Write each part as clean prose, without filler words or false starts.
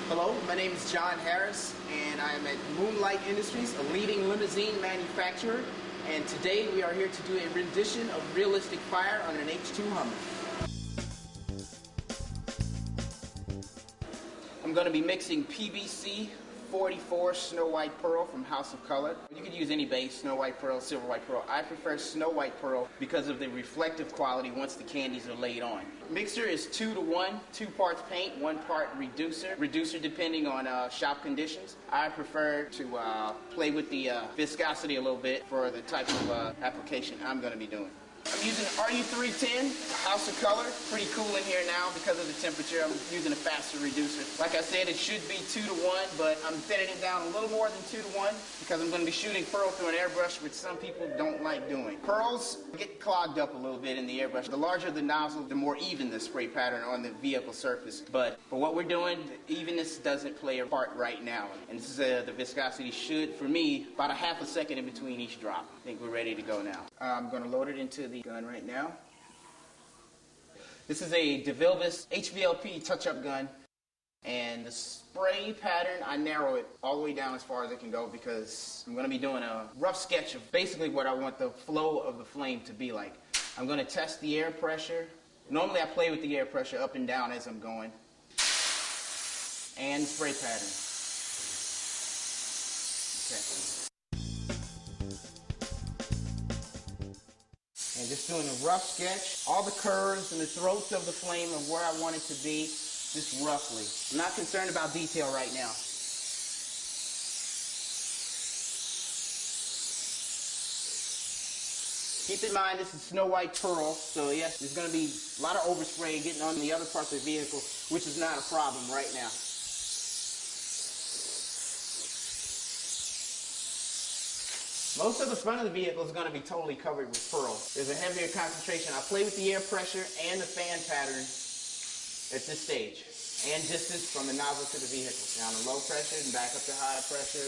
Hello, my name is John Harris, and I am at Moonlight Industries, a leading limousine manufacturer. And today we are here to do a rendition of Realistic Fire on an H2 Hummer. I'm going to be mixing PVC 44 Snow White Pearl from House of Color. You could use any base, Snow White Pearl, Silver White Pearl. I prefer Snow White Pearl because of the reflective quality once the candies are laid on. Mixture is 2 to 1, 2 parts paint, 1 part reducer. Reducer depending on shop conditions. I prefer to play with the viscosity a little bit for the type of application I'm going to be doing. I'm using RU310, House of Color. Pretty cool in here now because of the temperature. I'm using a faster reducer. Like I said, it should be 2 to 1, but I'm thinning it down a little more than 2 to 1 because I'm going to be shooting pearl through an airbrush, which some people don't like doing. Pearls get clogged up a little bit in the airbrush. The larger the nozzle, the more even the spray pattern on the vehicle surface. But for what we're doing, the evenness doesn't play a part right now. And this is the viscosity should, for me, about a half a second in between each drop. I think we're ready to go now. I'm going to load it into the gun right now. This is a DeVilbiss HVLP touch-up gun, and the spray pattern, I narrow it all the way down as far as it can go because I'm going to be doing a rough sketch of basically what I want the flow of the flame to be like. I'm going to test the air pressure. Normally I play with the air pressure up and down as I'm going, and the spray pattern. Okay. And just doing a rough sketch, all the curves and the throats of the flame of where I want it to be, just roughly. I'm not concerned about detail right now. Keep in mind this is Snow White Pearl, so yes, there's going to be a lot of overspray getting on the other parts of the vehicle, which is not a problem right now. Most of the front of the vehicle is going to be totally covered with pearl. There's a heavier concentration. I play with the air pressure and the fan pattern at this stage, and distance from the nozzle to the vehicle. Down to low pressure and back up to high pressure.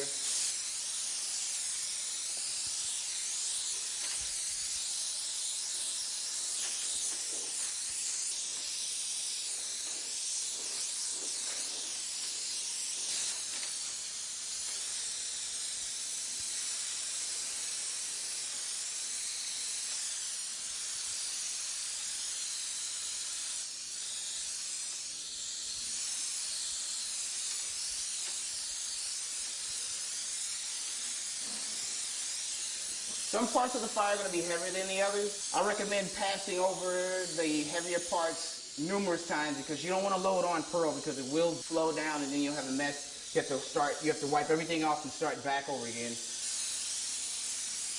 Some parts of the fire are going to be heavier than the others. I recommend passing over the heavier parts numerous times because you don't want to load on pearl because it will slow down and then you'll have a mess. You have to wipe everything off and start back over again.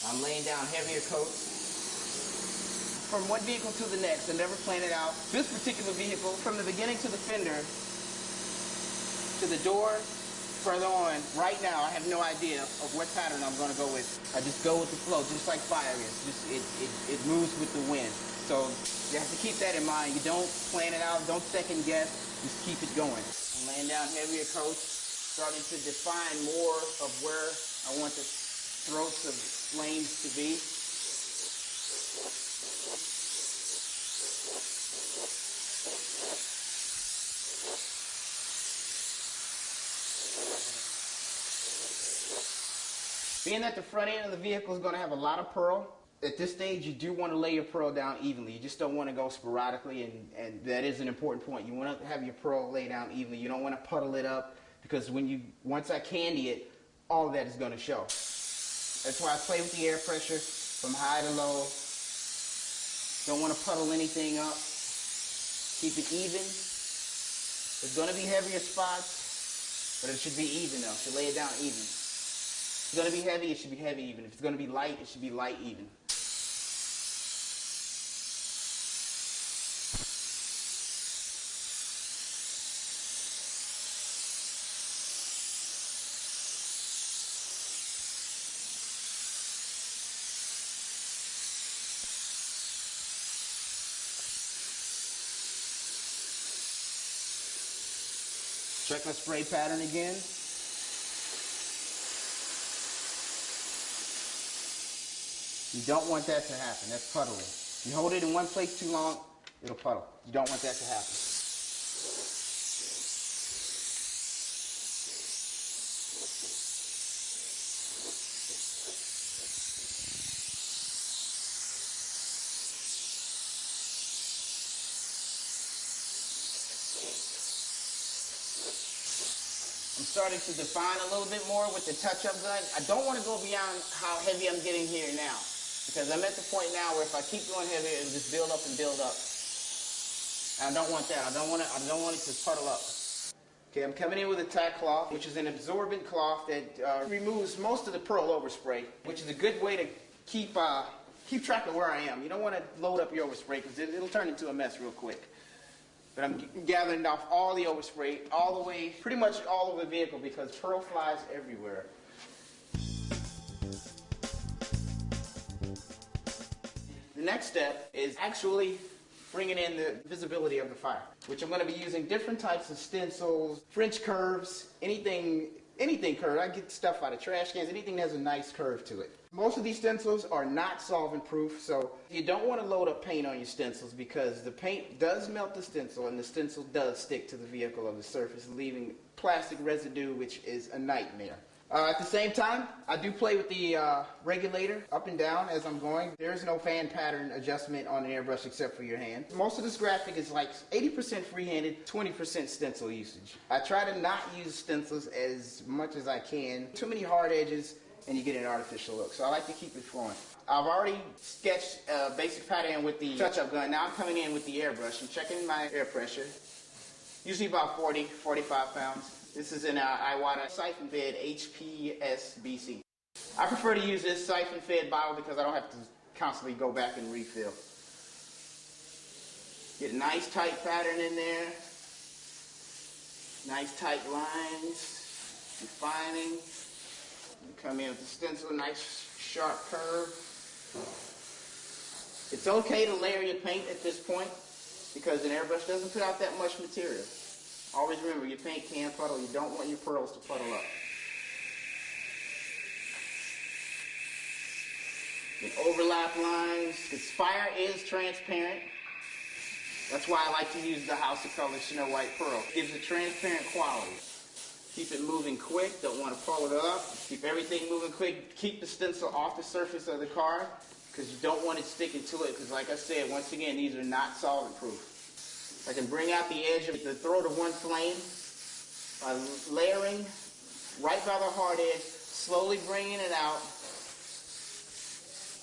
I'm laying down heavier coats. From one vehicle to the next, I never plan it out. This particular vehicle, from the beginning to the fender, to the door, further on, right now I have no idea of what pattern I'm going to go with. I just go with the flow, just like fire is. It moves with the wind. So you have to keep that in mind. You don't plan it out, don't second guess, just keep it going. I'm laying down heavier coats, starting to define more of where I want the throats of flames to be. Being that the front end of the vehicle is going to have a lot of pearl, at this stage you do want to lay your pearl down evenly. You just don't want to go sporadically, and that is an important point. You want to have your pearl lay down evenly. You don't want to puddle it up because once I candy it, all of that is going to show. That's why I play with the air pressure from high to low. Don't want to puddle anything up. Keep it even. There's going to be heavier spots, but it should be even though. Should lay it down even. If it's going to be heavy, it should be heavy even. If it's going to be light, it should be light even. Check my spray pattern again. You don't want that to happen. That's puddling. You hold it in one place too long, it'll puddle. You don't want that to happen. I'm starting to define a little bit more with the touch-up gun. I don't want to go beyond how heavy I'm getting here now, because I'm at the point now where if I keep going heavier, it'll just build up and build up. And I don't want that. I don't want it to puddle up. Okay, I'm coming in with a tack cloth, which is an absorbent cloth that removes most of the pearl overspray, which is a good way to keep track of where I am. You don't want to load up your overspray because it'll turn into a mess real quick. But I'm gathering off all the overspray, all the way, pretty much all over the vehicle, because pearl flies everywhere. The next step is actually bringing in the visibility of the fire, which I'm going to be using different types of stencils, French curves, anything curved. I get stuff out of trash cans, anything that has a nice curve to it. Most of these stencils are not solvent proof, so you don't want to load up paint on your stencils because the paint does melt the stencil and the stencil does stick to the vehicle or the surface, leaving plastic residue, which is a nightmare. At the same time, I do play with the regulator up and down as I'm going. There's no fan pattern adjustment on an airbrush except for your hand. Most of this graphic is like 80% freehanded, 20% stencil usage. I try to not use stencils as much as I can. Too many hard edges and you get an artificial look. So I like to keep it flowing. I've already sketched a basic pattern with the touch-up gun. Now I'm coming in with the airbrush. I'm checking my air pressure. Usually about 40, 45 pounds. This is an Iwata siphon-fed HPS-BC. I prefer to use this siphon-fed bottle because I don't have to constantly go back and refill. Get a nice tight pattern in there. Nice tight lines. Defining. Come in with the stencil, nice sharp curve. It's okay to layer your paint at this point because an airbrush doesn't put out that much material. Always remember, your paint can puddle. You don't want your pearls to puddle up. And overlap lines, because fire is transparent. That's why I like to use the House of Color Snow White Pearl. It gives a transparent quality. Keep it moving quick, don't want to pull it up. Keep everything moving quick. Keep the stencil off the surface of the card because you don't want it sticking to it because like I said, once again, these are not solvent proof. I can bring out the edge of the throat of one flame by layering right by the hard edge, slowly bringing it out,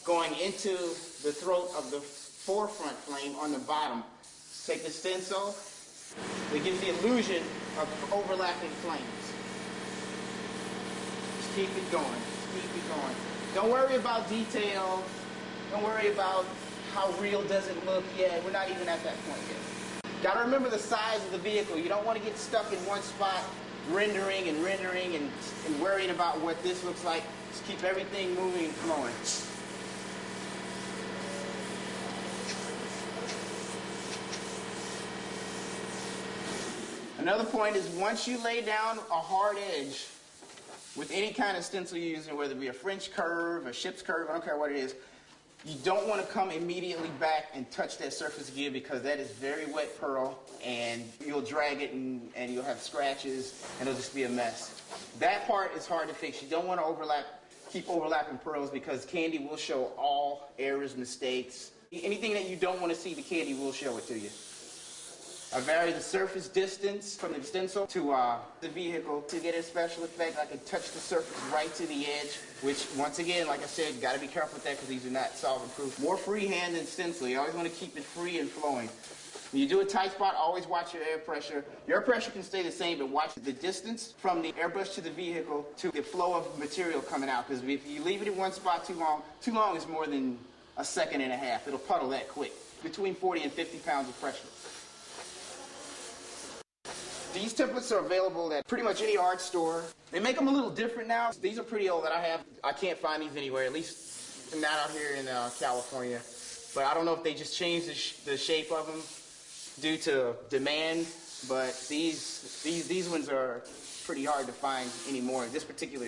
going into the throat of the forefront flame on the bottom. Take the stencil, it gives the illusion of overlapping flames. Just keep it going, just keep it going. Don't worry about detail, don't worry about how real does it look yet. We're not even at that point yet. Got to remember the size of the vehicle. You don't want to get stuck in one spot rendering and worrying about what this looks like. Just keep everything moving and flowing. Another point is once you lay down a hard edge with any kind of stencil you're using, whether it be a French curve, a ship's curve, I don't care what it is, you don't want to come immediately back and touch that surface again because that is very wet pearl and you'll drag it and you'll have scratches and it'll just be a mess. That part is hard to fix. You don't want to keep overlapping pearls because candy will show all errors, mistakes. Anything that you don't want to see, the candy will show it to you. I vary the surface distance from the stencil to the vehicle to get a special effect. I can touch the surface right to the edge, which once again, like I said, you got to be careful with that because these are not solvent proof. More freehand than stencil. You always want to keep it free and flowing. When you do a tight spot, always watch your air pressure. Your air pressure can stay the same, but watch the distance from the airbrush to the vehicle to the flow of material coming out. Because if you leave it in one spot too long is more than a second and a half. It'll puddle that quick. Between 40 and 50 pounds of pressure. These templates are available at pretty much any art store. They make them a little different now. These are pretty old that I have. I can't find these anywhere, at least not out here in California. But I don't know if they just changed the shape of them due to demand. But these ones are pretty hard to find anymore, this particular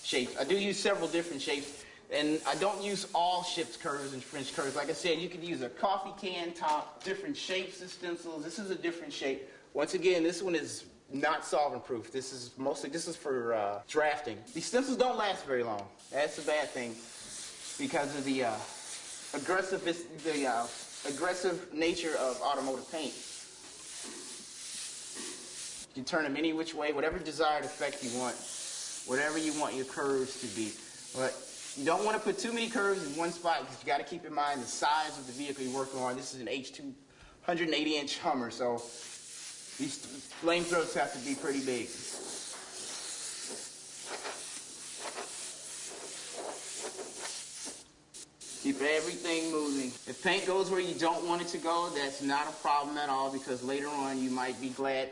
shape. I do use several different shapes. And I don't use all ship's curves and French curves. Like I said, you could use a coffee can top, different shapes of stencils. This is a different shape. Once again, this one is not solvent proof. This is for drafting. These stencils don't last very long. That's a bad thing because of the aggressive nature of automotive paint. You can turn them any which way, whatever desired effect you want, whatever you want your curves to be. But you don't want to put too many curves in one spot because you got to keep in mind the size of the vehicle you're working on. This is an H2 180-inch Hummer, so these flame throats have to be pretty big. Keep everything moving. If paint goes where you don't want it to go, that's not a problem at all, because later on you might be glad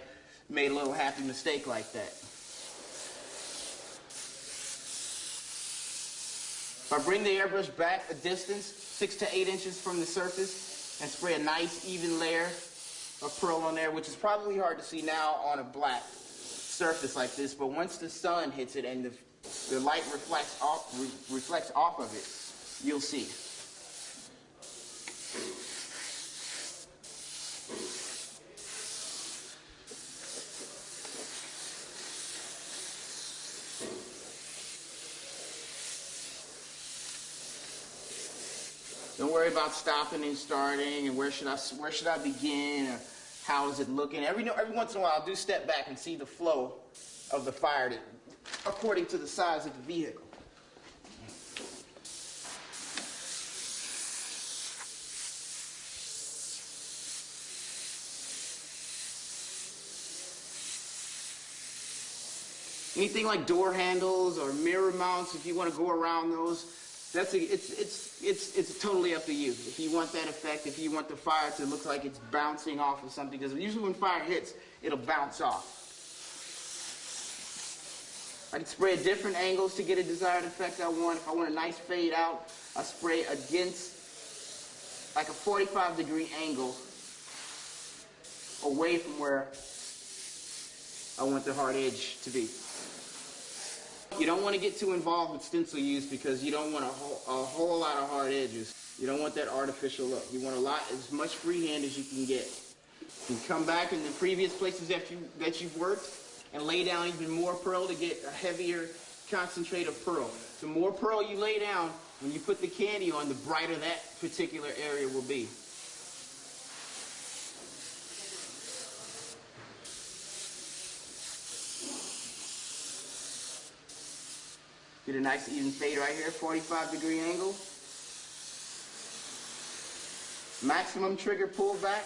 you made a little happy mistake like that. If I bring the airbrush back a distance, 6 to 8 inches from the surface, and spray a nice even layer of pearl on there, which is probably hard to see now on a black surface like this, but once the sun hits it and the light reflects off of it, you'll see. Don't worry about stopping and starting and where should I begin or how is it looking. Every once in a while I'll do step back and see the flow of the fire according to the size of the vehicle. Anything like door handles or mirror mounts, if you want to go around those, it's totally up to you. If you want that effect, if you want the fire to look like it's bouncing off of something, because usually when fire hits, it'll bounce off. I can spray at different angles to get a desired effect I want. If I want a nice fade out, I spray against like a 45-degree angle away from where I want the hard edge to be. You don't want to get too involved with stencil use because you don't want a whole lot of hard edges. You don't want that artificial look. You want as much freehand as you can get. You can come back in the previous places that you've worked and lay down even more pearl to get a heavier concentrate of pearl. The more pearl you lay down, when you put the candy on, the brighter that particular area will be. Get a nice even fade right here, 45-degree angle. Maximum trigger pull back.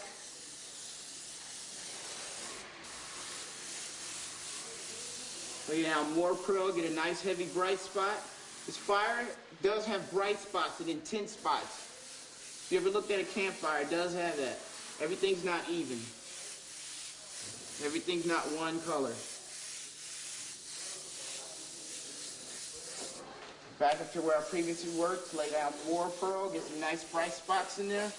Lay down more pearl, get a nice heavy bright spot. This fire does have bright spots and intense spots. If you ever looked at a campfire, it does have that. Everything's not even. Everything's not one color. Back up to where I previously worked, lay down more pearl, get some nice bright spots in there.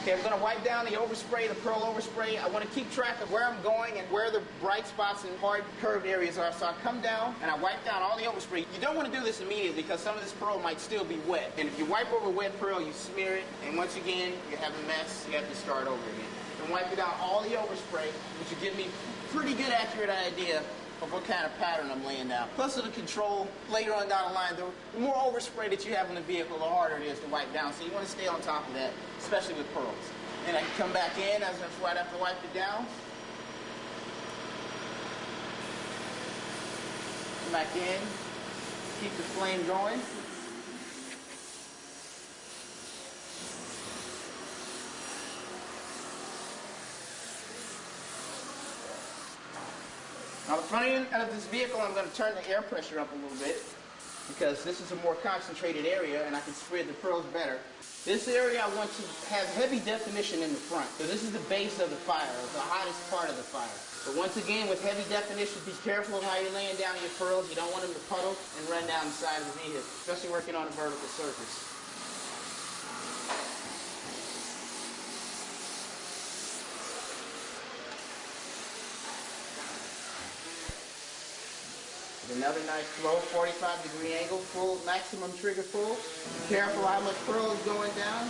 Okay, I'm going to wipe down the overspray, the pearl overspray. I want to keep track of where I'm going and where the bright spots and hard curved areas are. So I come down and I wipe down all the overspray. You don't want to do this immediately because some of this pearl might still be wet. And if you wipe over wet pearl, you smear it, and once again, you have a mess. You have to start over again. And wipe it down all the overspray, which will give me a pretty good accurate idea of what kind of pattern I'm laying down. Plus it'll control later on down the line, the more overspray that you have in the vehicle, the harder it is to wipe down. So you want to stay on top of that, especially with pearls. And I can come back in as right after I wipe it down. Come back in, keep the flame going. Now the front end of this vehicle, I'm going to turn the air pressure up a little bit because this is a more concentrated area and I can spread the pearls better. This area I want to have heavy definition in the front. So this is the base of the fire, the hottest part of the fire. But once again, with heavy definition, be careful of how you're laying down your pearls. You don't want them to puddle and run down the side of the vehicle, especially working on a vertical surface. Another nice flow, 45-degree angle, full maximum trigger pull. Careful how much pearl is going down.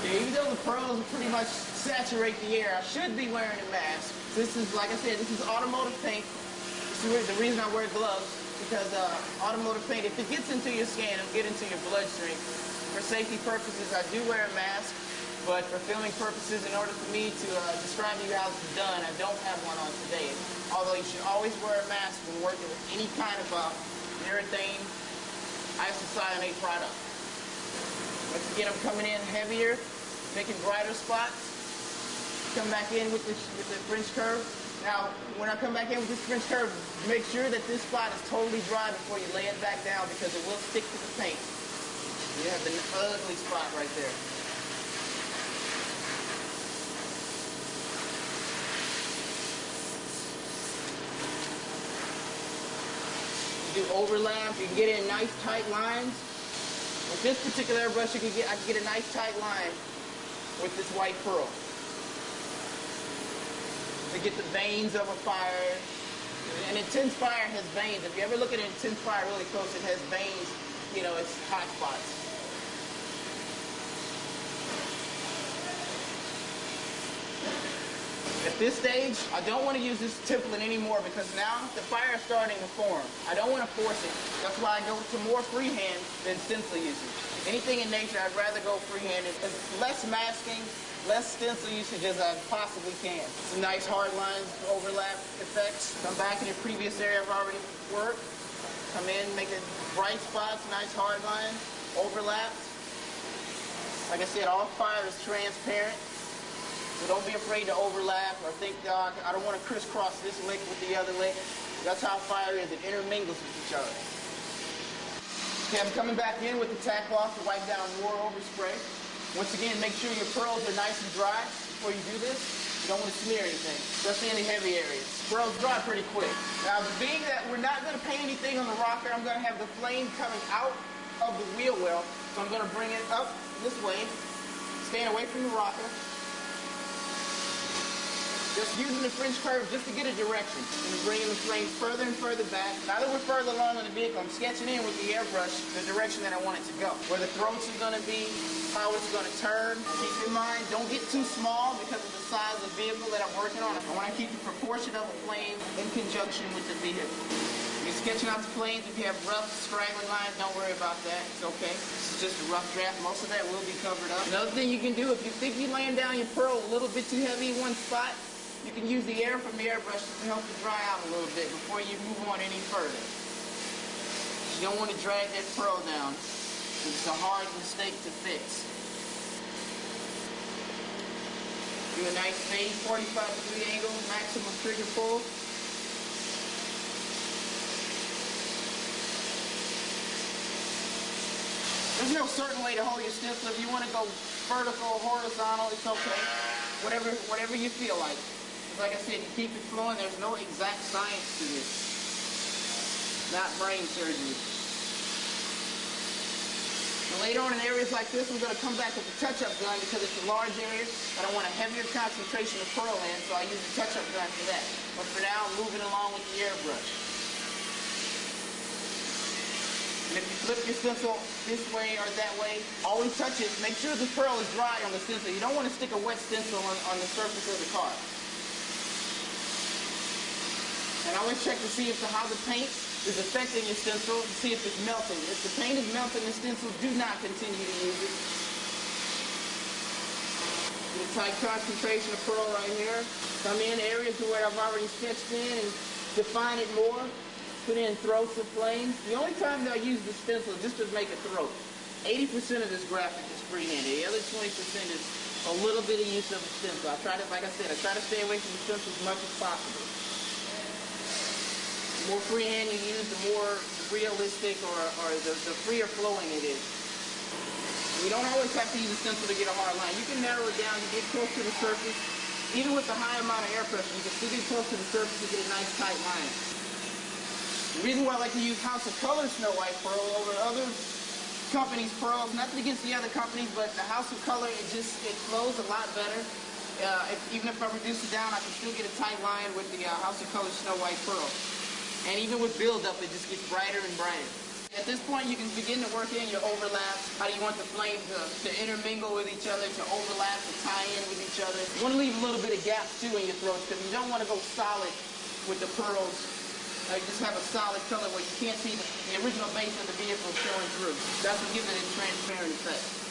Yeah, even though the pearls pretty much saturate the air, I should be wearing a mask. This is, like I said, this is automotive paint. This is the reason I wear gloves, because automotive paint, if it gets into your skin, it'll get into your bloodstream. For safety purposes, I do wear a mask, but for filming purposes, in order for me to describe to you how it's done, I don't have one on today. Although you should always wear a mask when working with any kind of urethane, isocyanate product. Once again, I'm coming in heavier, making brighter spots. Come back in with the French curve. Now, when I come back in with this French curve, make sure that this spot is totally dry before you lay it back down, because it will stick to the paint. You have the ugly spot right there. You do overlap, you can get in nice tight lines. With this particular airbrush, I can get a nice tight line with this white pearl. To get the veins of a fire. An intense fire has veins. If you ever look at an intense fire really close, it has veins. You know, it's hot spots. At this stage, I don't want to use this template anymore, because now the fire is starting to form. I don't want to force it. That's why I go to more freehand than stencil usage. Anything in nature, I'd rather go freehand. It's less masking, less stencil usage as I possibly can. Some nice hard lines, overlap effects. Come back in the previous area I've already worked. Come in, make it bright spots, nice hard lines, overlaps. Like I said, all fire is transparent. So don't be afraid to overlap or think, I don't want to crisscross this lick with the other lick. That's how fire is. It intermingles with each other. Okay, I'm coming back in with the tack cloth to wipe down more overspray. Once again, make sure your pearls are nice and dry before you do this. You don't want to smear anything, especially in the heavy areas. Pearls dry pretty quick. Now, being that we're not going to paint anything on the rocker, I'm going to have the flame coming out of the wheel well. So I'm going to bring it up this way, staying away from the rocker. Just using the French curve just to get a direction. And bringing the flame further and further back. Now that we're further along in the vehicle, I'm sketching in with the airbrush the direction that I want it to go. Where the throats are going to be, how it's going to turn. Keep in mind, don't get too small because of the size of the vehicle that I'm working on. I want to keep the proportion of the flame in conjunction with the vehicle. You're sketching out the flames. If you have rough, straggling lines, don't worry about that. It's okay. This is just a rough draft. Most of that will be covered up. Another thing you can do, if you think you're laying down your pearl a little bit too heavy in one spot, you can use the air from the airbrush to help it dry out a little bit before you move on any further. You don't want to drag that pearl down. It's a hard mistake to fix. Do a nice fade, 45-degree angle, maximum trigger pull. There's no certain way to hold your stencil. If you want to go vertical, horizontal, it's okay. Whatever you feel like. Like I said, you keep it flowing. There's no exact science to this. Not brain surgery. So later on in areas like this, I'm going to come back with the touch-up gun because it's a large area, but I want a heavier concentration of pearl in, so I use the touch-up gun for that. But for now, I'm moving along with the airbrush. And if you flip your stencil this way or that way, always touch it. Make sure the pearl is dry on the stencil. You don't want to stick a wet stencil on the surface of the car. And always check to see how the paint is affecting your stencil, to see if it's melting. If the paint is melting the stencil, do not continue to use it. Get a tight concentration of pearl right here. Come in areas where I've already sketched in and define it more. Put in throats of flames. The only time that I use the stencil is just to make a throat. 80% of this graphic is freehand. The other 20% is a little bit of use of the stencil. Like I said, I try to stay away from the stencil as much as possible. The more freehand you use, the more realistic or the freer flowing it is. You don't always have to use a stencil to get a hard line. You can narrow it down, you get close to the surface. Even with the high amount of air pressure, you can still get close to the surface and get a nice tight line. The reason why I like to use House of Color Snow White Pearl over other companies' pearls, nothing against the other companies, but the House of Color, it flows a lot better. Even if I reduce it down, I can still get a tight line with the House of Color Snow White Pearl. And even with build-up, it just gets brighter and brighter. At this point, you can begin to work in your overlaps. How do you want the flames to intermingle with each other, to overlap, to tie in with each other? You want to leave a little bit of gaps too in your throats because you don't want to go solid with the pearls. You just have a solid color where you can't see the original base of the vehicle showing through. That's what gives it a transparent effect.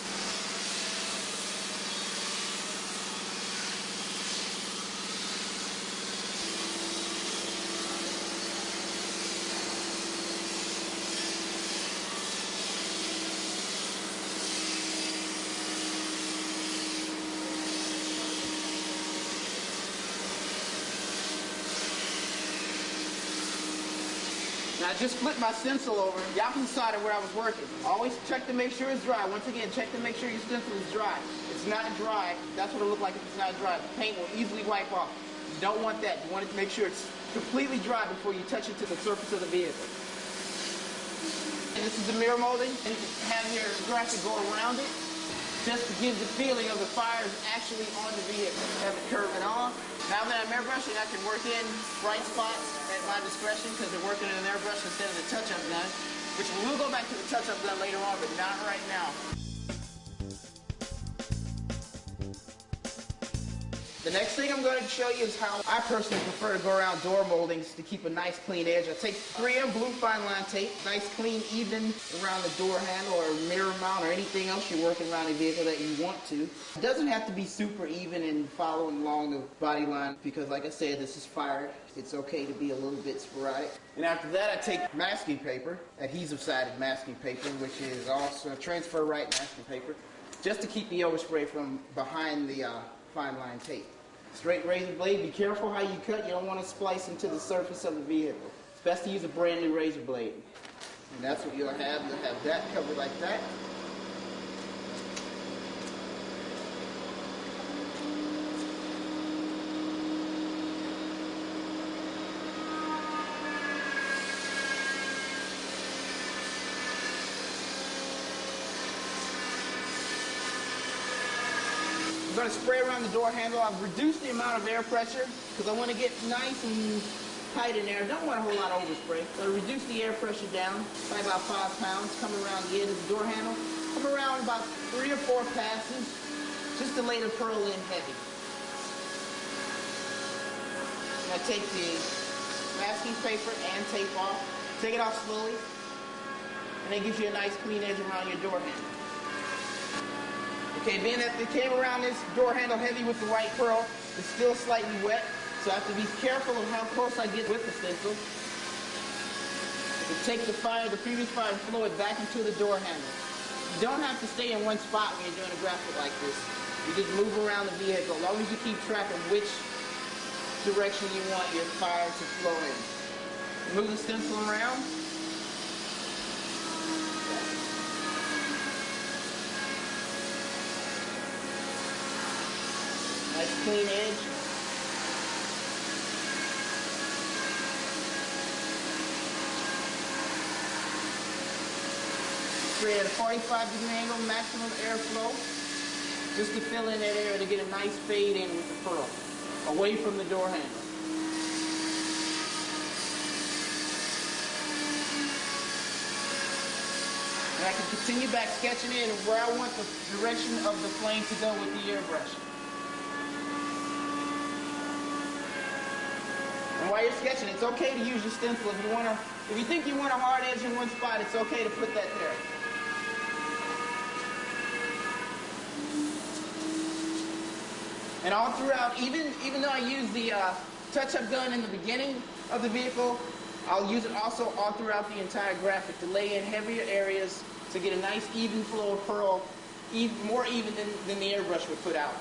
Now I just flipped my stencil over the opposite side of where I was working. Always check to make sure it's dry. Once again, check to make sure your stencil is dry. It's not dry. That's what it'll look like if it's not dry. The paint will easily wipe off. You don't want that. You want to make sure it's completely dry before you touch it to the surface of the vehicle. And this is the mirror molding. And you can have your graphic go around it just to give the feeling of the fire is actually on the vehicle. Have it curving off. Now that I'm airbrushing, I can work in bright spots at my discretion because they're working in an airbrush instead of the touch-up gun, which we'll go back to the touch-up gun later on, but not right now. The next thing I'm going to show you is how I personally prefer to go around door moldings to keep a nice clean edge. I take 3M blue fine line tape, nice clean even around the door handle or mirror mount or anything else you're working around the vehicle that you want to. It doesn't have to be super even and following along the body line because like I said, this is fired. It's okay to be a little bit sporadic. And after that, I take masking paper, adhesive-sided masking paper, which is also transfer right masking paper, just to keep the overspray from behind the fine line tape. Straight razor blade, be careful how you cut. You don't want to splice into the surface of the vehicle. It's best to use a brand new razor blade. And that's what you'll have. You'll have that covered like that. I'm going to spray around the door handle. I've reduced the amount of air pressure because I want to get nice and tight in there. I don't want a whole lot of overspray. So reduce the air pressure down by about 5 pounds. Come around the end of the door handle. Come around about 3 or 4 passes just to lay the pearl in heavy. And I take the masking paper and tape off. Take it off slowly. And it gives you a nice clean edge around your door handle. Okay, being that they came around this door handle heavy with the white pearl, it's still slightly wet, so I have to be careful of how close I get with the stencil. To take the previous fire and flow it back into the door handle. You don't have to stay in one spot when you're doing a graphic like this. You just move around the vehicle, as long as you keep track of which direction you want your fire to flow in. Move the stencil around. Nice clean edge. Spray at a 45-degree angle, maximum airflow, just to fill in that air to get a nice fade in with the pearl, away from the door handle. And I can continue back sketching in where I want the direction of the flame to go with the airbrush. And while you're sketching, it's okay to use your stencil. If you think you want a hard edge in one spot, it's okay to put that there. And all throughout, even though I use the touch-up gun in the beginning of the vehicle, I'll use it also all throughout the entire graphic to lay in heavier areas to get a nice even flow of pearl, more even than the airbrush would put out.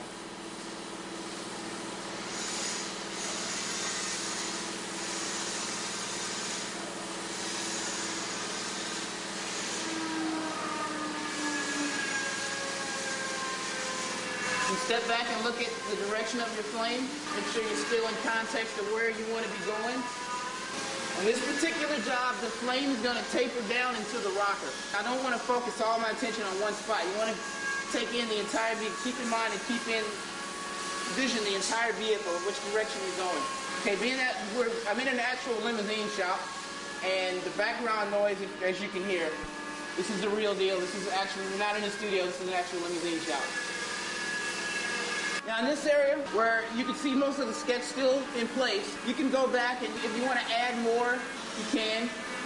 Step back and look at the direction of your flame. Make sure you're still in context of where you want to be going. On this particular job, the flame is going to taper down into the rocker. I don't want to focus all my attention on one spot. You want to take in the entire vehicle. Keep in mind and vision the entire vehicle, which direction you're going. Okay, being that I'm in an actual limousine shop, And the background noise, as you can hear, this is the real deal. This is actually, we're not in the studio, this is an actual limousine shot. Now in this area, where you can see most of the sketch still in place, you can go back and if you want to add more, you can.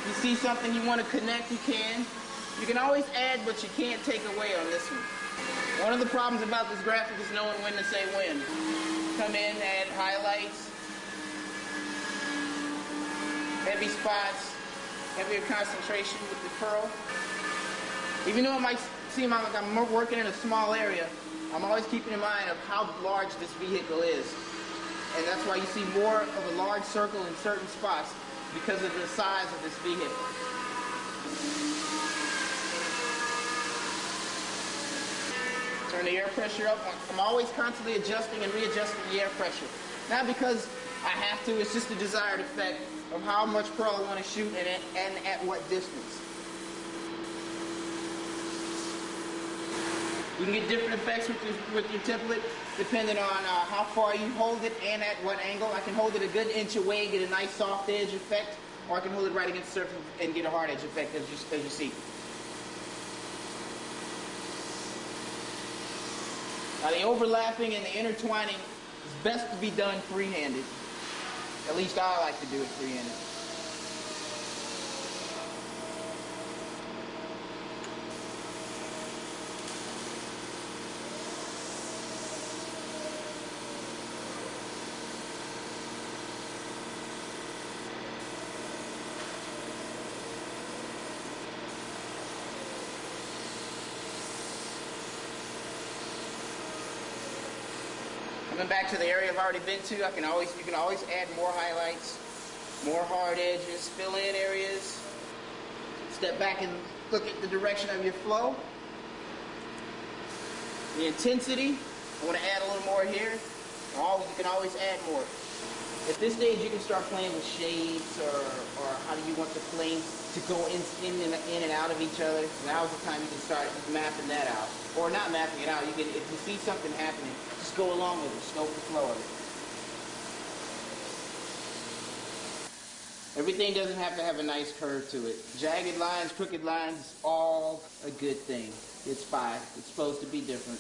You see something you want to connect, you can. You can always add, but you can't take away on this one. One of the problems about this graphic is knowing when to say when. Come in, add highlights, heavy spots, heavier concentration with the pearl. Even though it might seem like I'm working in a small area, I'm always keeping in mind of how large this vehicle is. And that's why you see more of a large circle in certain spots, because of the size of this vehicle. Turn the air pressure up. I'm always constantly adjusting and readjusting the air pressure. Not because I have to, it's just the desired effect of how much pearl I want to shoot and at what distance. You can get different effects with your template depending on how far you hold it and at what angle. I can hold it a good inch away and get a nice soft edge effect, or I can hold it right against the surface and get a hard edge effect as you see. Now the overlapping and the intertwining is best to be done free-handed. At least I like to do it free-handed. Coming back to the area I've already been to, you can always add more highlights, more hard edges, fill in areas, step back and look at the direction of your flow. The intensity, I want to add a little more here. You can always add more. At this stage you can start playing with shades or how do you want the flame to go in and out of each other. Now's the time you can start mapping that out. Or not mapping it out, if you see something happening, just go along with it, scope the flow of it. Everything doesn't have to have a nice curve to it. Jagged lines, crooked lines, is all a good thing. It's fine. It's supposed to be different.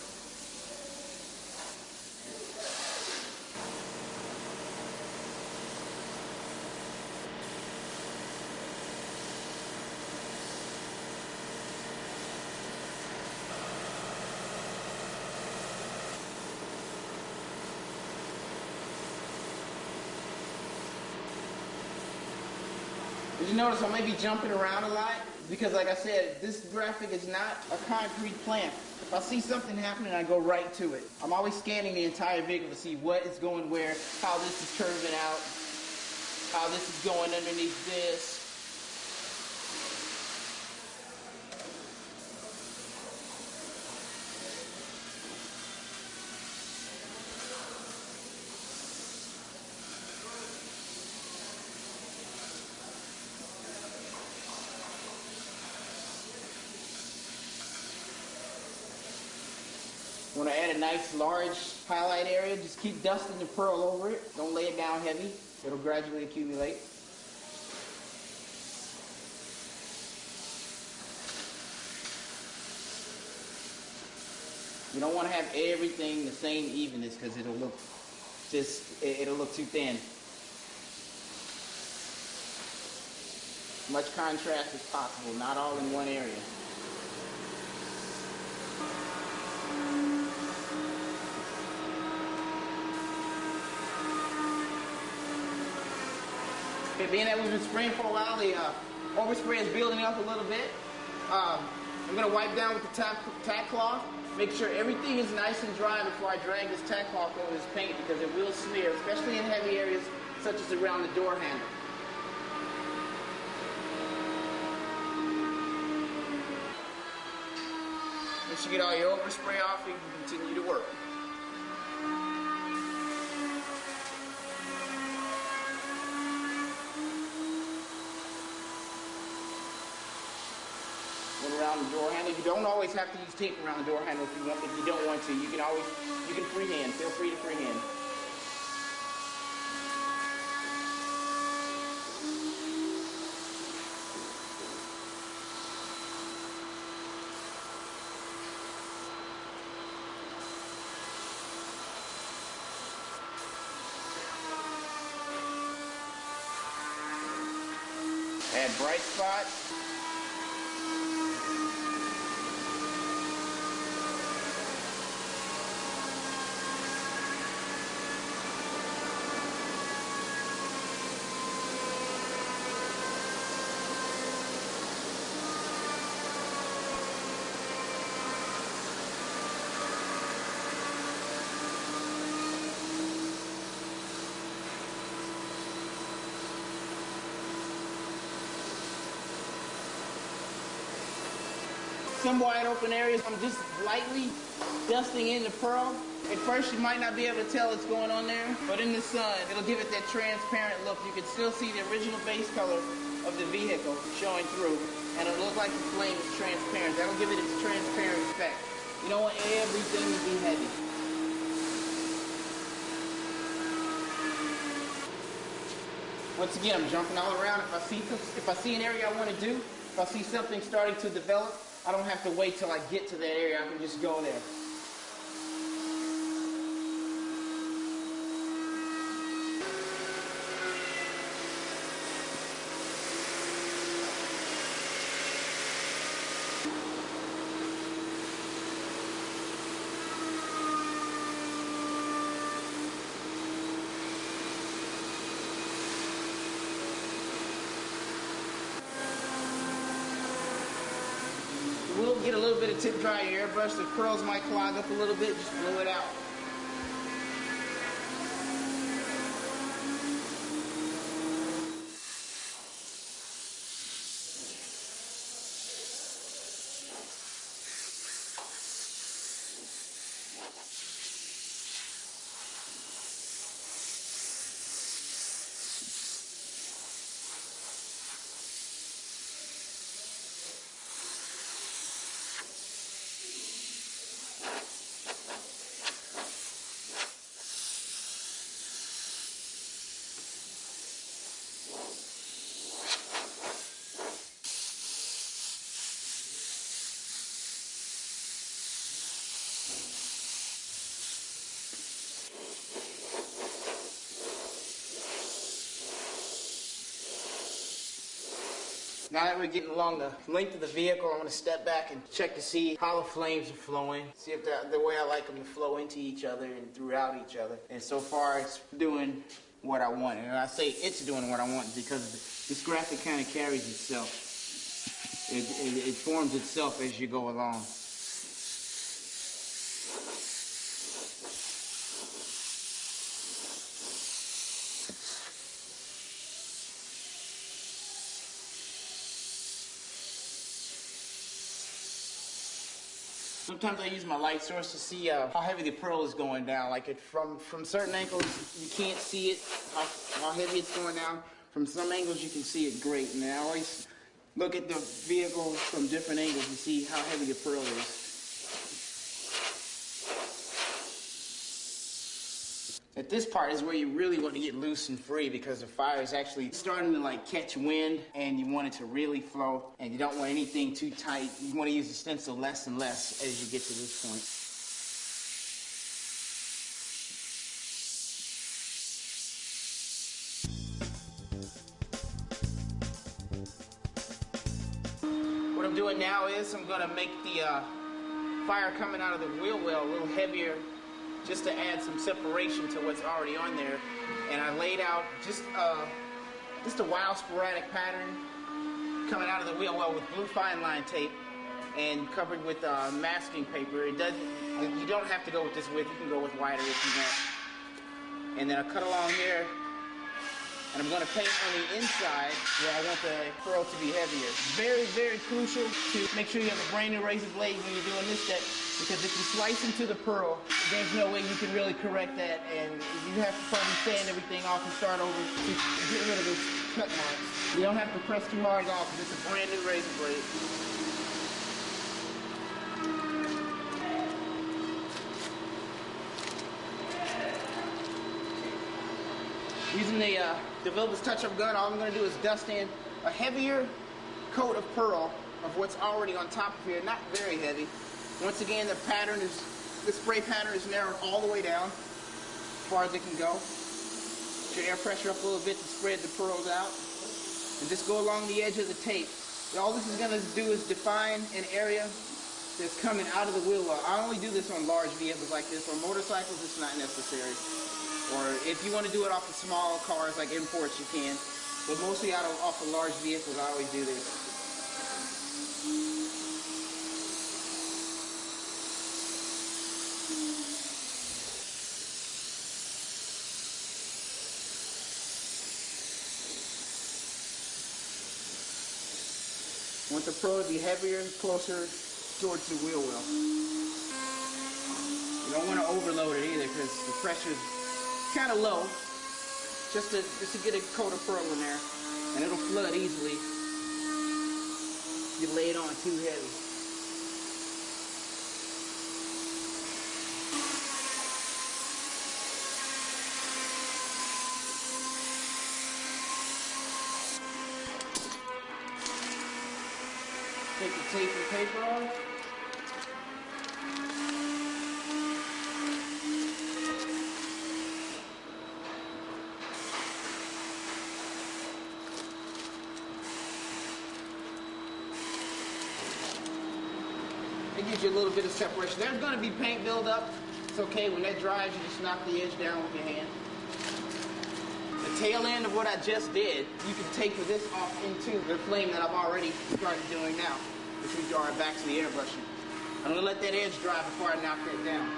As you notice, I may be jumping around a lot because, like I said, this graphic is not a concrete plan. If I see something happening, I go right to it. I'm always scanning the entire vehicle to see what is going where, how this is curving out, how this is going underneath this. Want to add a nice large highlight area, just keep dusting the pearl over it. Don't lay it down heavy. It'll gradually accumulate. You don't want to have everything the same evenness because it'll look too thin. As much contrast as possible, not all in one area. Okay, being that we've been spraying for a while, the overspray is building up a little bit. I'm going to wipe down with the tack cloth. Make sure everything is nice and dry before I drag this tack cloth over this paint because it will smear, especially in heavy areas such as around the door handle. Once you get all your overspray off, you can continue to work. Around the door handle. You don't always have to use tape around the door handle if you don't want to. You can freehand. Feel free to freehand. Add bright spot. Some wide open areas, I'm just lightly dusting in the pearl. At first you might not be able to tell what's going on there, but in the sun, it'll give it that transparent look. You can still see the original base color of the vehicle showing through, and it'll look like the flame is transparent. That'll give it its transparent effect. You don't want everything to be heavy. Once again, I'm jumping all around. If I see an area I want to do, if I see something starting to develop, I don't have to wait till I get to that area. I can just go there. We'll get a little bit of tip dry airbrush. The curls might clog up a little bit, just blow it out. Now that we're getting along the length of the vehicle, I'm going to step back and check to see how the flames are flowing. See if the way I like them to flow into each other and throughout each other. And so far it's doing what I want. And I say it's doing what I want because this graphic kind of carries itself. It forms itself as you go along. Sometimes I use my light source to see how heavy the pearl is going down. Like from certain angles, you can't see it, how heavy it's going down. From some angles, you can see it great. And I always look at the vehicle from different angles to see how heavy the pearl is. At this part is where you really want to get loose and free because the fire is actually starting to like catch wind and you want it to really flow and you don't want anything too tight. You want to use the stencil less and less as you get to this point. What I'm doing now is I'm going to make the fire coming out of the wheel well a little heavier, just to add some separation to what's already on there. And I laid out just a wild sporadic pattern coming out of the wheel well with blue fine line tape and covered with masking paper. You don't have to go with this width, you can go with wider if you want. And then I cut along here, and I'm going to paint on the inside where I want the pearl to be heavier. Very, very crucial to make sure you have a brand new razor blade when you're doing this step, because if you slice into the pearl, there's no way you can really correct that, and you have to probably sand everything off and start over to get rid of those cut marks. You don't have to press too hard off because it's a brand new razor blade. Using the DeVilbiss touch-up gun, all I'm going to do is dust in a heavier coat of pearl of what's already on top of here, not very heavy. Once again, the spray pattern is narrowed all the way down, as far as it can go. Get your air pressure up a little bit to spread the pearls out. and just go along the edge of the tape. All this is going to do is define an area that's coming out of the wheel well. I only do this on large vehicles like this. On motorcycles, it's not necessary. Or if you want to do it off of small cars like imports, you can. But mostly off of large vehicles, I always do this. I want the pro to be heavier, closer towards the wheel well. You don't want to overload it either because the pressure is kind of low. Just to get a coat of pearl in there, and it'll flood easily. You lay it on too heavy. Take the tape and paper off. It gives you a little bit of separation. There's going to be paint buildup. It's okay. When that dries, you just knock the edge down with your hand. The tail end of what I just did, you can taper this off into the flame that I've already started doing now, which we draw it back to the airbrushing. I'm going to let that edge dry before I knock that down.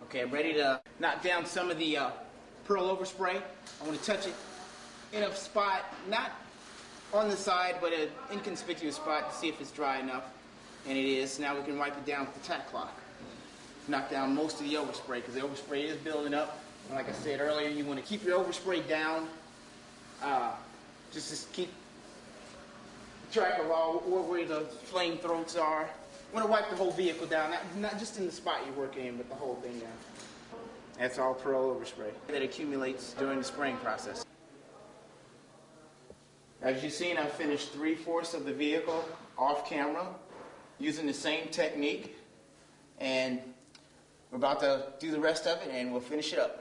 Okay, I'm ready to knock down some of the pearl overspray. I want to touch it in a spot, not on the side, but an inconspicuous spot to see if it's dry enough. And it is. Now we can wipe it down with the tack cloth. Knock down most of the overspray because the overspray is building up. And like I said earlier, you want to keep your overspray down. Just to keep track of all where the flame throats are. I want to wipe the whole vehicle down, not just in the spot you're working in, but the whole thing down. That's all pearl overspray that accumulates during the spraying process. As you've seen, I've finished 3/4 of the vehicle off camera using the same technique, and we're about to do the rest of it and we'll finish it up.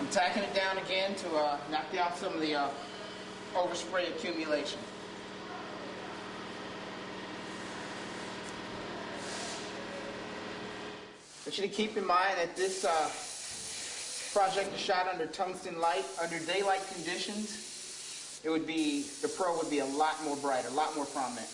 I'm tacking it down again to knock down some of the overspray accumulation. I want you to keep in mind that this project is shot under tungsten light. Under daylight conditions, the pearl would be a lot more brighter, a lot more prominent.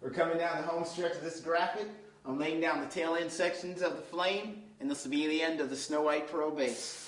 We're coming down the home stretch of this graphic. I'm laying down the tail end sections of the flame, and this will be the end of the Snow White Pearl base.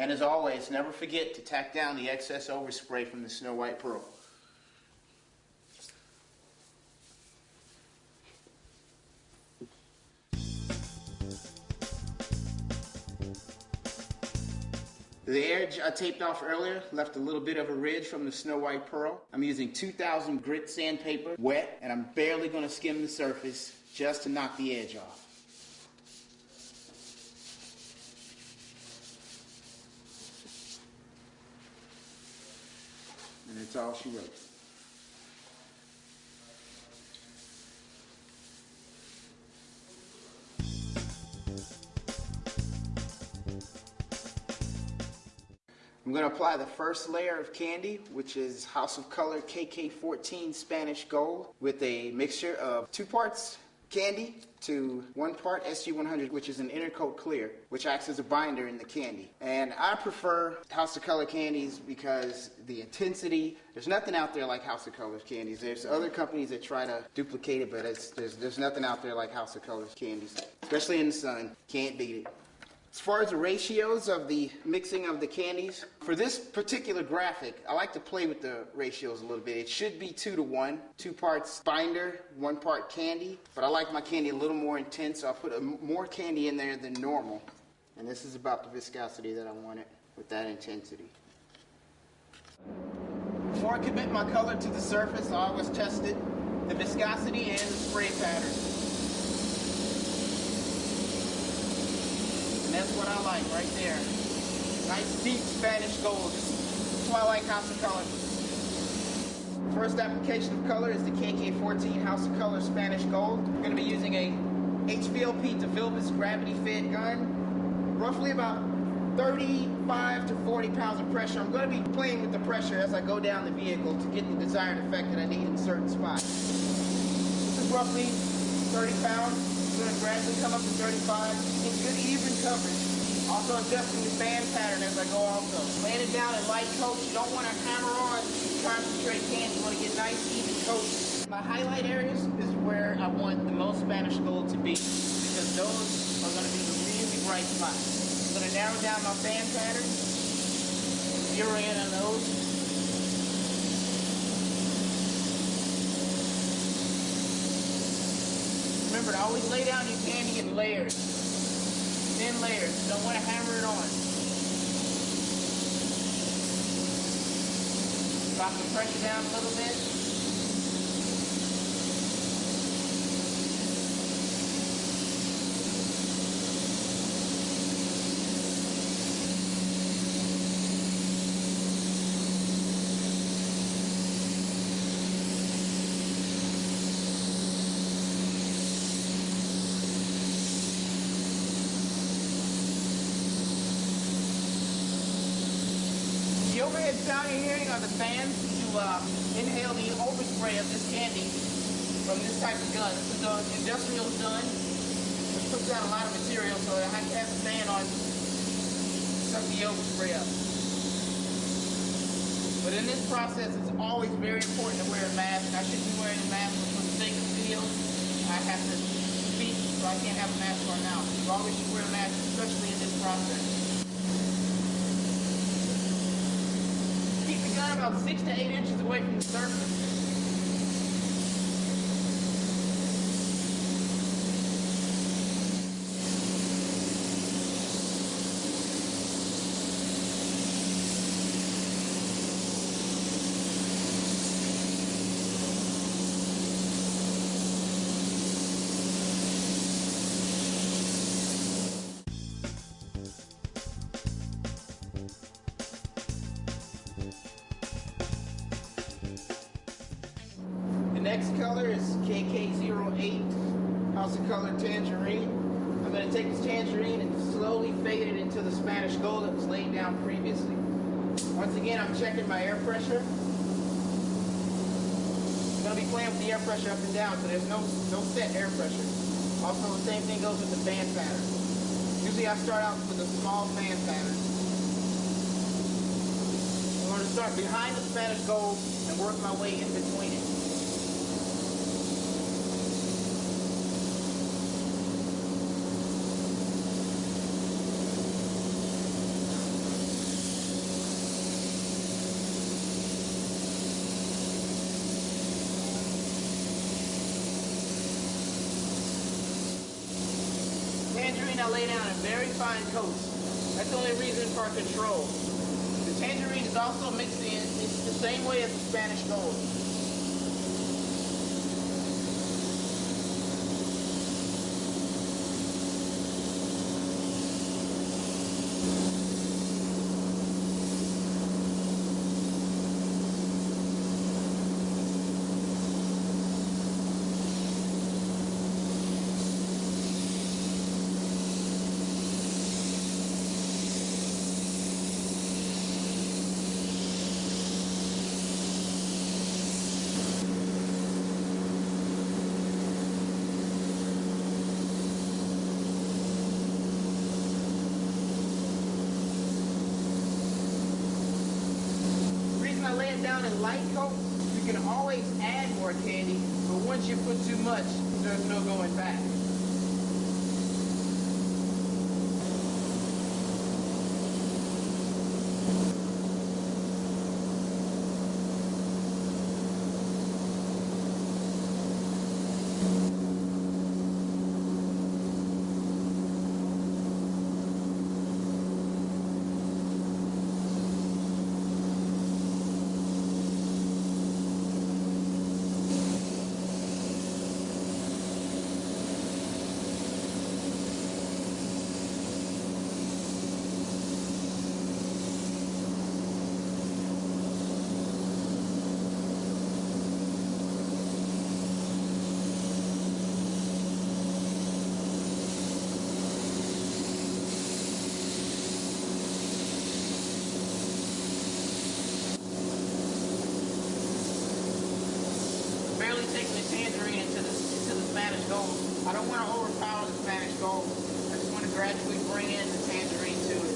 And as always, never forget to tack down the excess overspray from the Snow White Pearl. The edge I taped off earlier left a little bit of a ridge from the Snow White Pearl. I'm using 2000 grit sandpaper, wet, and I'm barely going to skim the surface just to knock the edge off. And that's all she wrote. I'm going to apply the first layer of candy, which is House of Color KK14 Spanish Gold, with a mixture of 2 parts candy to 1 part SG100, which is an intercoat clear, which acts as a binder in the candy. And I prefer House of Color candies because the intensity, there's nothing out there like House of Color candies. There's other companies that try to duplicate it, but there's nothing out there like House of Color candies, especially in the sun. Can't beat it. As far as the ratios of the mixing of the candies, for this particular graphic, I like to play with the ratios a little bit. It should be 2 to 1, 2 parts binder, 1 part candy, but I like my candy a little more intense, so I'll put more candy in there than normal. And this is about the viscosity that I wanted with that intensity. Before I commit my color to the surface, I always test it, the viscosity and the spray pattern. That's what I like right there. Nice deep Spanish gold. That's why I like House of Color. First application of color is the KK14 House of Color Spanish Gold. I'm going to be using a HVLP to Vilbus gravity-fed gun. Roughly about 35 to 40 pounds of pressure. I'm going to be playing with the pressure as I go down the vehicle to get the desired effect that I need in certain spots. This is roughly 30 pounds. I'm going to gradually come up to 35, get good even coverage. Also adjusting the fan pattern as I go also. Laying it down in light coats. You don't want to hammer on concentrate candy. You want to get nice even coats. My highlight areas is where I want the most Spanish gold to be, because those are going to be the really bright spots. I'm going to narrow down my fan pattern, zero in on those. Remember to always lay down your candy in layers, thin layers. You don't want to hammer it on. Drop the pressure down a little bit. The overhead sound you're hearing are the fans to inhale the overspray of this candy from this type of gun. This is an industrial gun, which puts out a lot of material, so I have to have the fan on to suck the overspray up. But in this process, it's always very important to wear a mask. I shouldn't be wearing a mask for the sake of the video. I have to speak, so I can't have a mask on now. You always should wear a mask, especially in this process. Keep the gun about 6 to 8 inches away from the surface. Next color is KK08 House of Color Tangerine. I'm going to take this tangerine and slowly fade it into the Spanish gold that was laid down previously. Once again, I'm checking my air pressure. I'm going to be playing with the air pressure up and down, so there's no set air pressure. Also, the same thing goes with the fan pattern. Usually I start out with a small fan pattern. I'm going to start behind the Spanish gold and work my way in between it. tangerine I lay down in very fine coats. That's the only reason for control. The tangerine is also mixed in. It's the same way as the Spanish gold. Down in light coats, you can always add more candy, but once you put too much, there's no going back. Taking the tangerine into the Spanish gold. I don't want to overpower the Spanish gold. I just want to gradually bring in the tangerine to it.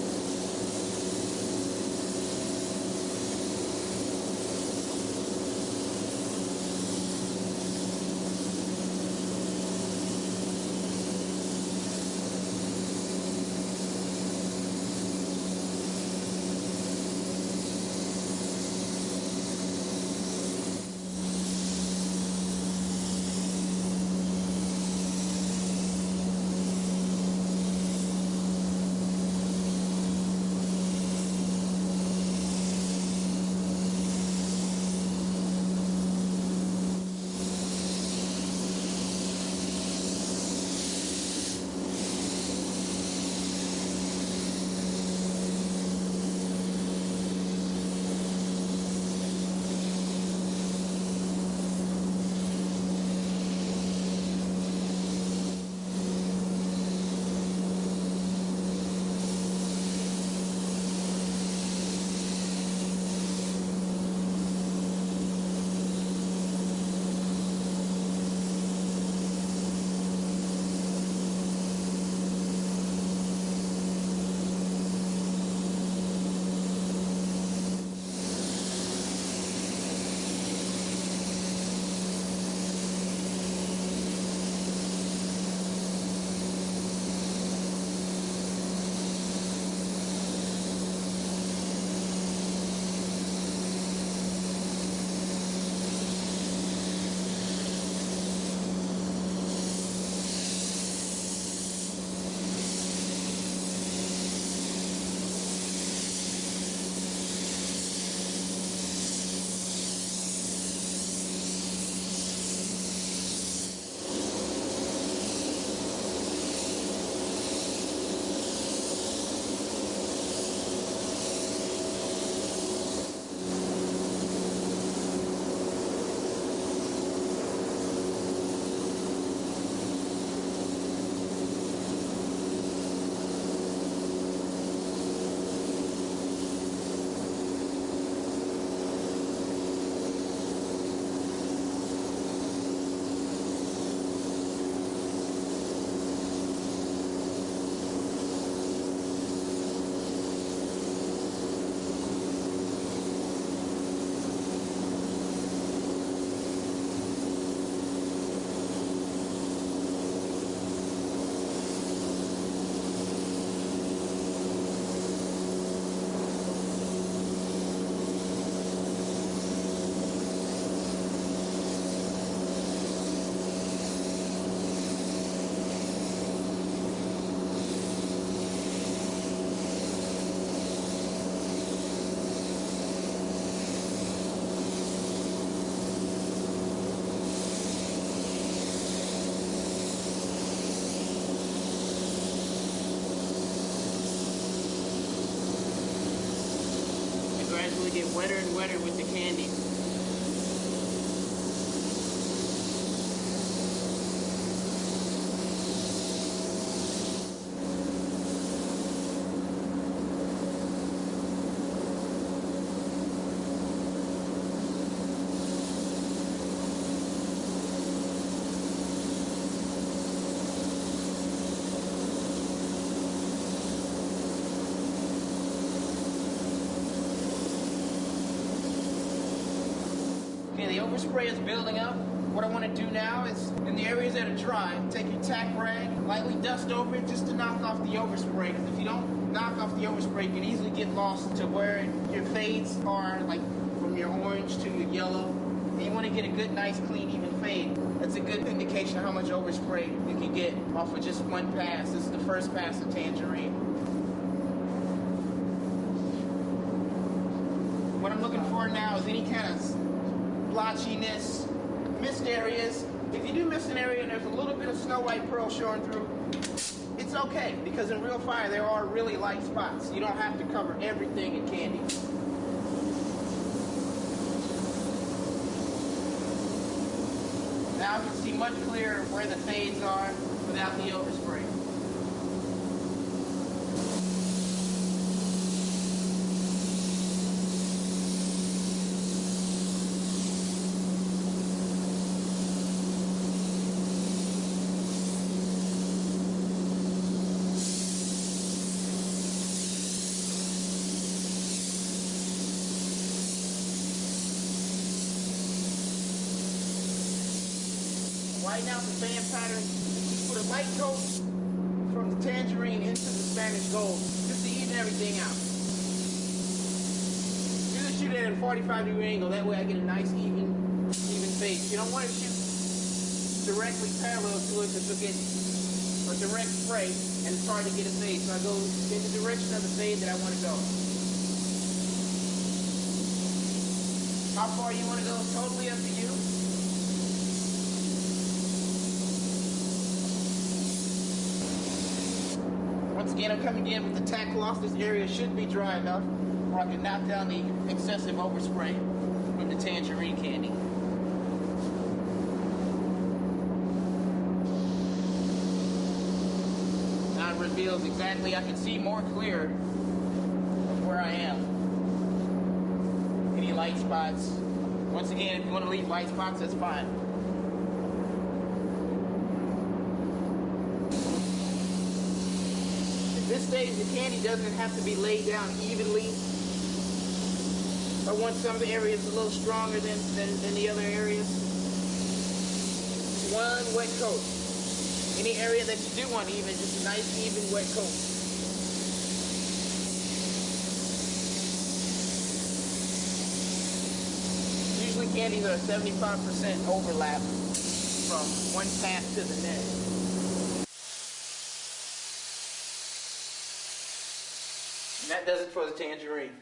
to get wetter and wetter with the candy. Okay, the overspray is building up. What I want to do now is, in the areas that are dry, take your tack rag, lightly dust over it just to knock off the overspray. Because if you don't knock off the overspray, you can easily get lost to where your fades are, like from your orange to your yellow. And you want to get a good, nice, clean, even fade. That's a good indication of how much overspray you can get off of just one pass. This is the first pass of tangerine. What I'm looking for now is any kind of blotchiness, missed areas. If you do miss an area and there's a little bit of snow white pearl showing through, it's okay, because in real fire there are really light spots. You don't have to cover everything in candy. Now I can see much clearer where the fades are without the overspray. Whiten out the fan pattern. Put a light coat from the tangerine into the Spanish gold, just to even everything out. Usually shoot it at a 45-degree angle. That way I get a nice even fade. You don't want to shoot directly parallel to it, because you'll get a direct spray and it's hard to get a fade. So I go in the direction of the fade that I want to go. How far you want to go is totally up to you. Once again, I'm coming in with the tack cloth. This area should be dry enough where I can knock down the excessive overspray with the tangerine candy. Now it reveals exactly, I can see more clear of where I am. Any light spots. Once again, if you want to leave light spots, that's fine. At this stage, the candy doesn't have to be laid down evenly. I want some of the areas a little stronger than the other areas. One wet coat. Any area that you do want even, just a nice even wet coat. Usually candies are 75% overlap from one pass to the next. And that does it for the tangerine.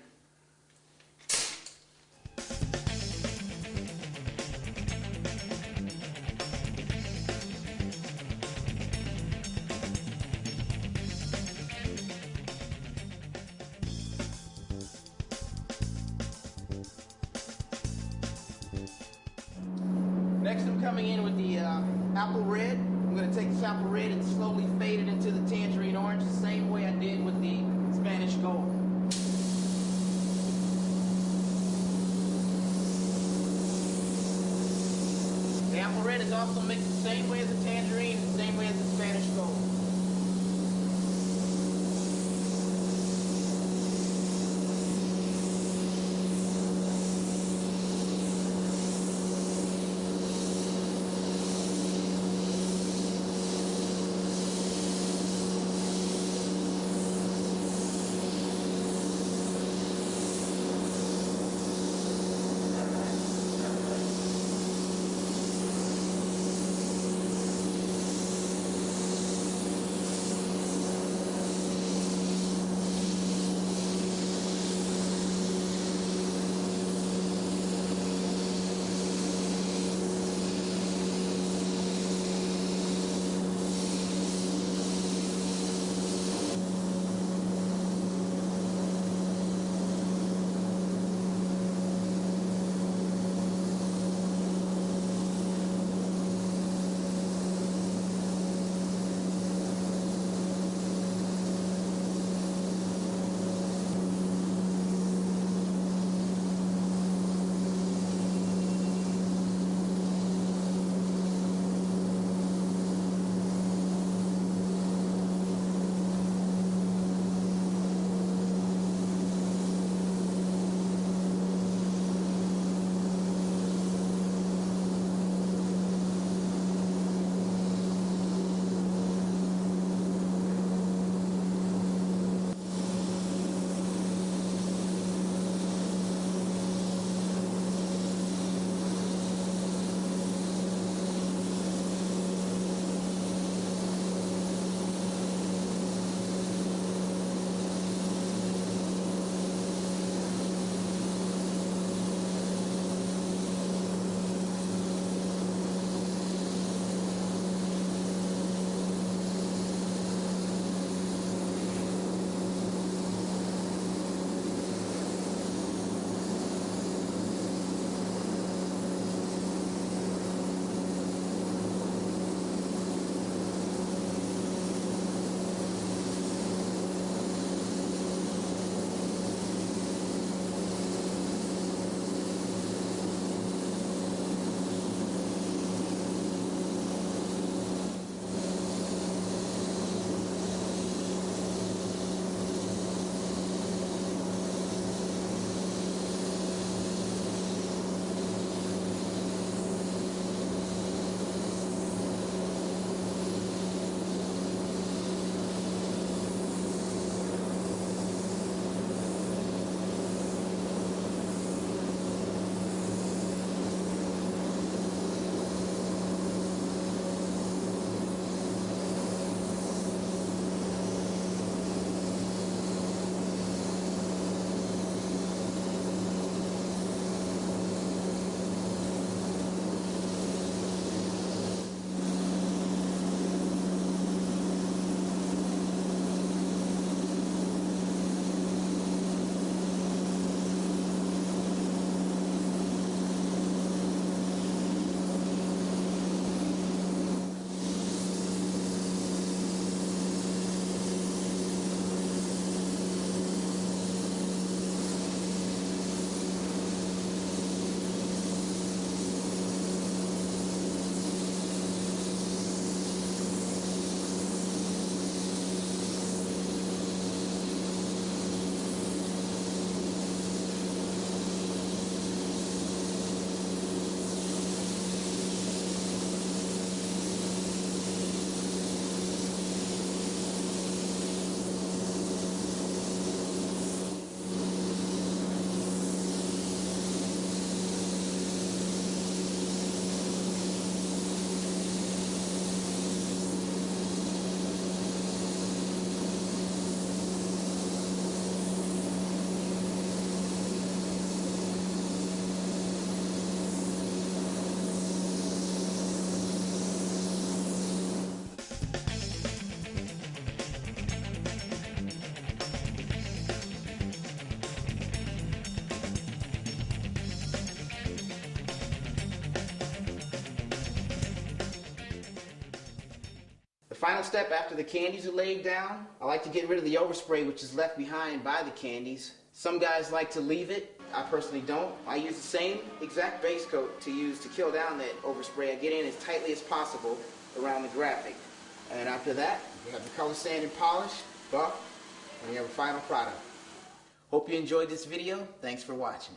Next, I'm coming in with the apple red. I'm going to take this apple red and slowly fade it into the tangerine orange, the same way I did with the Spanish gold. The apple red is also mixed the same way as the tangerine, the same way as the Spanish gold. final step after the candies are laid down, I like to get rid of the overspray which is left behind by the candies. Some guys like to leave it. I personally don't. I use the same exact base coat to use to kill down that overspray. I get in as tightly as possible around the graphic. And after that, you have the color sand and polish, buff, and you have a final product. Hope you enjoyed this video. Thanks for watching.